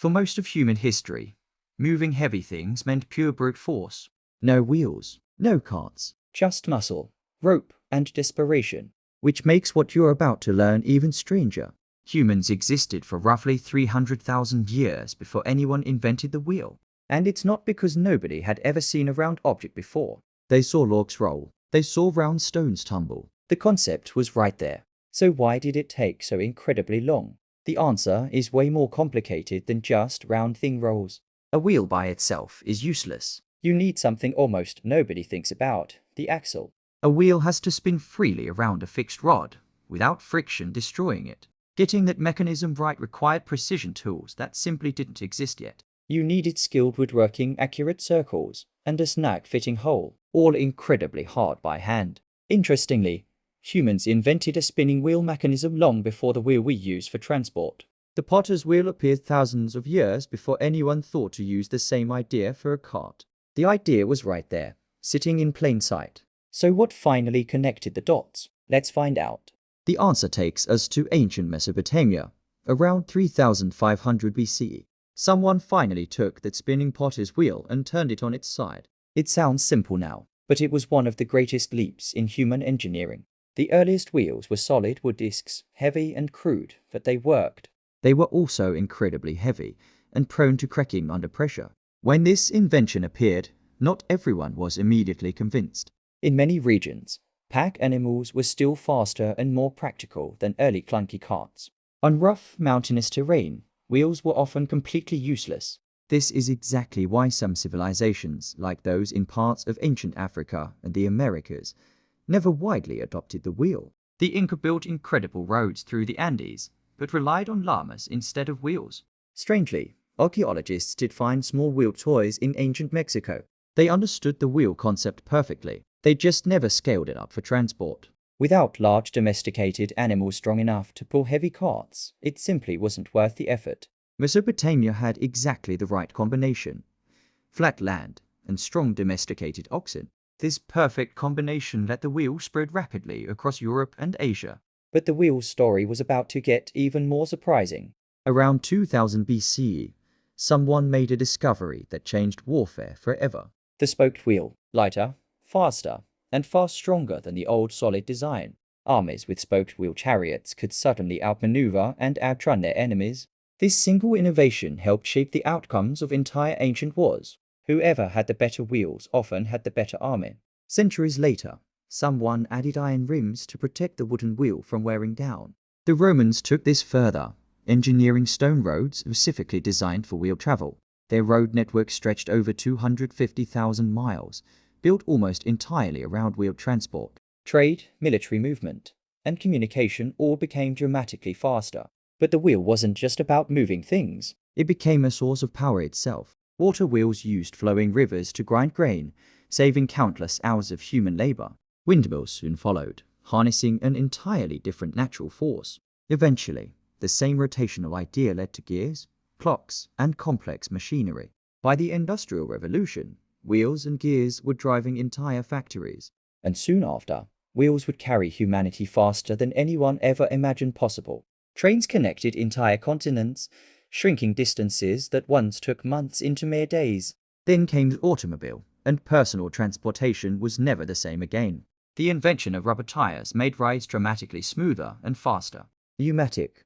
For most of human history, moving heavy things meant pure brute force. No wheels, no carts, just muscle, rope, and desperation. Which makes what you're about to learn even stranger. Humans existed for roughly 300,000 years before anyone invented the wheel. And it's not because nobody had ever seen a round object before. They saw logs roll. They saw round stones tumble. The concept was right there. So why did it take so incredibly long? The answer is way more complicated than just round thing rolls. A wheel by itself is useless. You need something almost nobody thinks about, the axle. A wheel has to spin freely around a fixed rod, without friction destroying it. Getting that mechanism right required precision tools that simply didn't exist yet. You needed skilled woodworking, accurate circles, and a snag-fitting hole, all incredibly hard by hand. Interestingly, humans invented a spinning wheel mechanism long before the wheel we use for transport. The potter's wheel appeared thousands of years before anyone thought to use the same idea for a cart. The idea was right there, sitting in plain sight. So what finally connected the dots? Let's find out. The answer takes us to ancient Mesopotamia, around 3500 BCE. Someone finally took that spinning potter's wheel and turned it on its side. It sounds simple now, but it was one of the greatest leaps in human engineering. The earliest wheels were solid wood discs, heavy and crude, but they worked. They were also incredibly heavy and prone to cracking under pressure. When this invention appeared, not everyone was immediately convinced. In many regions, pack animals were still faster and more practical than early clunky carts. On rough, mountainous terrain, wheels were often completely useless. This is exactly why some civilizations, like those in parts of ancient Africa and the Americas, never widely adopted the wheel. The Inca built incredible roads through the Andes, but relied on llamas instead of wheels. Strangely, archaeologists did find small wheeled toys in ancient Mexico. They understood the wheel concept perfectly. They just never scaled it up for transport. Without large domesticated animals strong enough to pull heavy carts, it simply wasn't worth the effort. Mesopotamia had exactly the right combination: flat land and strong domesticated oxen. This perfect combination let the wheel spread rapidly across Europe and Asia. But the wheel's story was about to get even more surprising. Around 2000 BCE, someone made a discovery that changed warfare forever. The spoked wheel, lighter, faster, and far stronger than the old solid design. Armies with spoked wheel chariots could suddenly outmaneuver and outrun their enemies. This single innovation helped shape the outcomes of entire ancient wars. Whoever had the better wheels often had the better army. Centuries later, someone added iron rims to protect the wooden wheel from wearing down. The Romans took this further, engineering stone roads specifically designed for wheel travel. Their road network stretched over 250,000 miles, built almost entirely around wheeled transport. Trade, military movement, and communication all became dramatically faster. But the wheel wasn't just about moving things. It became a source of power itself. Water wheels used flowing rivers to grind grain, saving countless hours of human labor. Windmills soon followed, harnessing an entirely different natural force. Eventually, the same rotational idea led to gears, clocks, and complex machinery. By the Industrial Revolution, wheels and gears were driving entire factories. And soon after, wheels would carry humanity faster than anyone ever imagined possible. Trains connected entire continents, shrinking distances that once took months into mere days. Then came the automobile, and personal transportation was never the same again. The invention of rubber tires made rides dramatically smoother and faster. Pneumatic,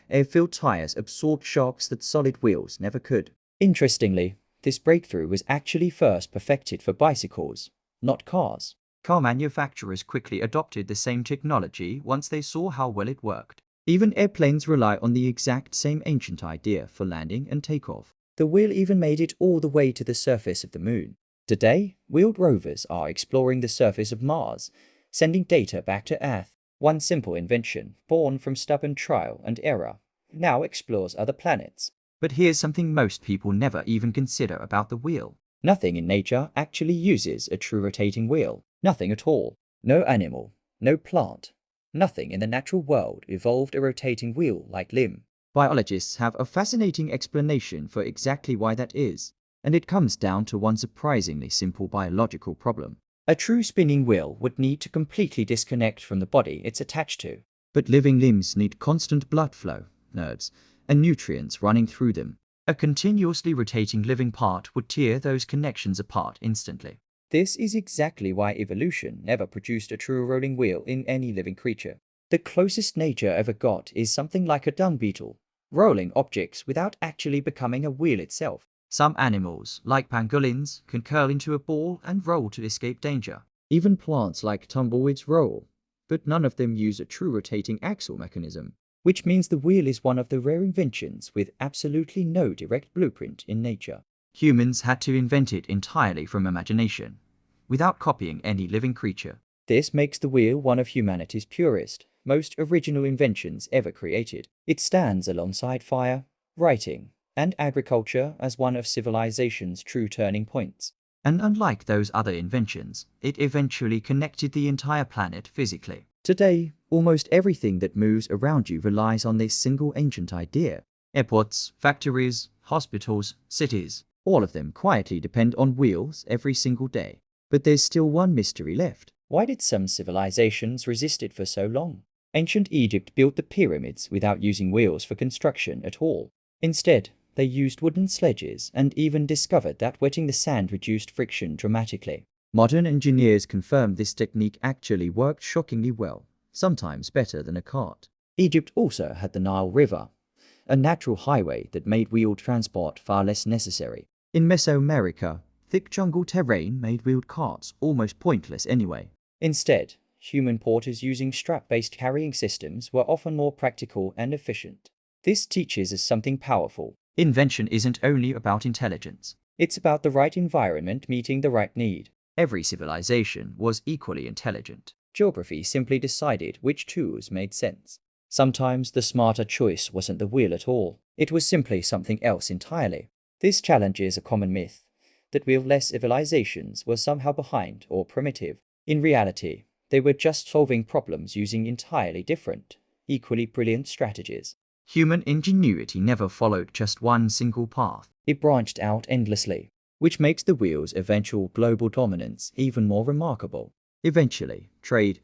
air-filled tires absorbed shocks that solid wheels never could. Interestingly, this breakthrough was actually first perfected for bicycles, not cars. Car manufacturers quickly adopted the same technology once they saw how well it worked. Even airplanes rely on the exact same ancient idea for landing and takeoff. The wheel even made it all the way to the surface of the moon. Today, wheeled rovers are exploring the surface of Mars, sending data back to Earth. One simple invention, born from stubborn trial and error, now explores other planets. But here's something most people never even consider about the wheel. Nothing in nature actually uses a true rotating wheel. Nothing at all. No animal, no plant, nothing in the natural world evolved a rotating wheel-like limb. Biologists have a fascinating explanation for exactly why that is, and it comes down to one surprisingly simple biological problem. A true spinning wheel would need to completely disconnect from the body it's attached to. But living limbs need constant blood flow, nerves, and nutrients running through them. A continuously rotating living part would tear those connections apart instantly. This is exactly why evolution never produced a true rolling wheel in any living creature. The closest nature ever got is something like a dung beetle, rolling objects without actually becoming a wheel itself. Some animals, like pangolins, can curl into a ball and roll to escape danger. Even plants like tumbleweeds roll, but none of them use a true rotating axle mechanism, which means the wheel is one of the rare inventions with absolutely no direct blueprint in nature. Humans had to invent it entirely from imagination, without copying any living creature. This makes the wheel one of humanity's purest, most original inventions ever created. It stands alongside fire, writing, and agriculture as one of civilization's true turning points. And unlike those other inventions, it eventually connected the entire planet physically. Today, almost everything that moves around you relies on this single ancient idea. Airports, factories, hospitals, cities, all of them quietly depend on wheels every single day. But there's still one mystery left. Why did some civilizations resist it for so long? Ancient Egypt built the pyramids without using wheels for construction at all. Instead, they used wooden sledges and even discovered that wetting the sand reduced friction dramatically. Modern engineers confirm this technique actually worked shockingly well, sometimes better than a cart. Egypt also had the Nile River, a natural highway that made wheeled transport far less necessary. In Mesoamerica, thick jungle terrain made wheeled carts almost pointless anyway. Instead, human porters using strap-based carrying systems were often more practical and efficient. This teaches us something powerful. Invention isn't only about intelligence. It's about the right environment meeting the right need. Every civilization was equally intelligent. Geography simply decided which tools made sense. Sometimes the smarter choice wasn't the wheel at all. It was simply something else entirely. This challenges a common myth that wheel-less civilizations were somehow behind or primitive. In reality, they were just solving problems using entirely different, equally brilliant strategies. Human ingenuity never followed just one single path. It branched out endlessly, which makes the wheel's eventual global dominance even more remarkable. Eventually, trade,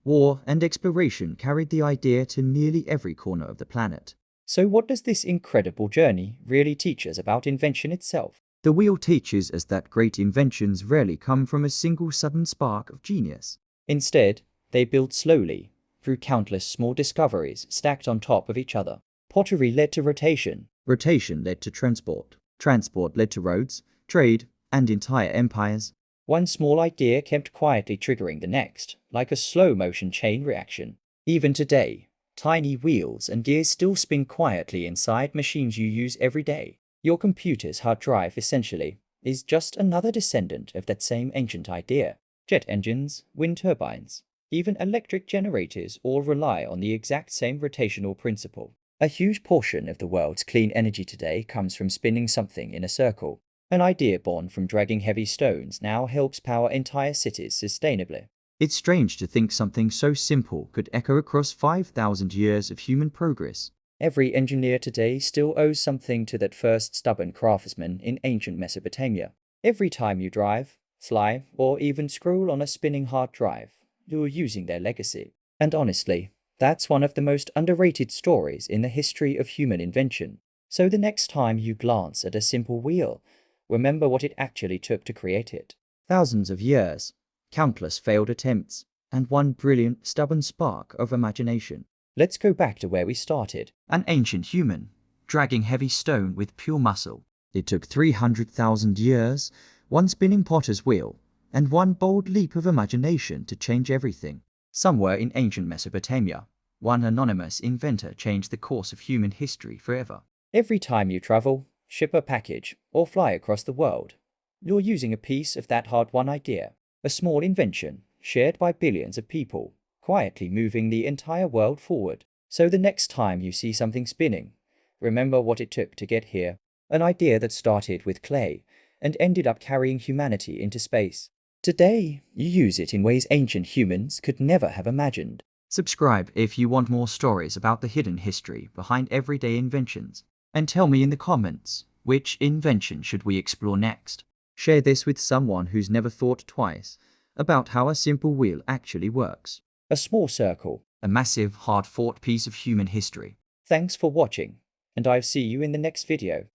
war, and exploration carried the idea to nearly every corner of the planet. So what does this incredible journey really teach us about invention itself? The wheel teaches us that great inventions rarely come from a single sudden spark of genius. Instead, they build slowly, through countless small discoveries stacked on top of each other. Pottery led to rotation. Rotation led to transport. Transport led to roads, trade, and entire empires. One small idea kept quietly triggering the next, like a slow-motion chain reaction. Even today, tiny wheels and gears still spin quietly inside machines you use every day. Your computer's hard drive, essentially, is just another descendant of that same ancient idea. Jet engines, wind turbines, even electric generators all rely on the exact same rotational principle. A huge portion of the world's clean energy today comes from spinning something in a circle. An idea born from dragging heavy stones now helps power entire cities sustainably. It's strange to think something so simple could echo across 5,000 years of human progress. Every engineer today still owes something to that first stubborn craftsman in ancient Mesopotamia. Every time you drive, fly, or even scroll on a spinning hard drive, you're using their legacy. And honestly, that's one of the most underrated stories in the history of human invention. So the next time you glance at a simple wheel, remember what it actually took to create it. Thousands of years, countless failed attempts, and one brilliant, stubborn spark of imagination. Let's go back to where we started. An ancient human, dragging heavy stone with pure muscle. It took 300,000 years, one spinning potter's wheel, and one bold leap of imagination to change everything. Somewhere in ancient Mesopotamia, one anonymous inventor changed the course of human history forever. Every time you travel, ship a package, or fly across the world, you're using a piece of that hard-won idea. A small invention, shared by billions of people, quietly moving the entire world forward. So the next time you see something spinning, remember what it took to get here. An idea that started with clay and ended up carrying humanity into space. Today, you use it in ways ancient humans could never have imagined. Subscribe if you want more stories about the hidden history behind everyday inventions. And tell me in the comments, which invention should we explore next? Share this with someone who's never thought twice about how a simple wheel actually works. A small circle, a massive, hard-fought piece of human history. Thanks for watching, and I'll see you in the next video.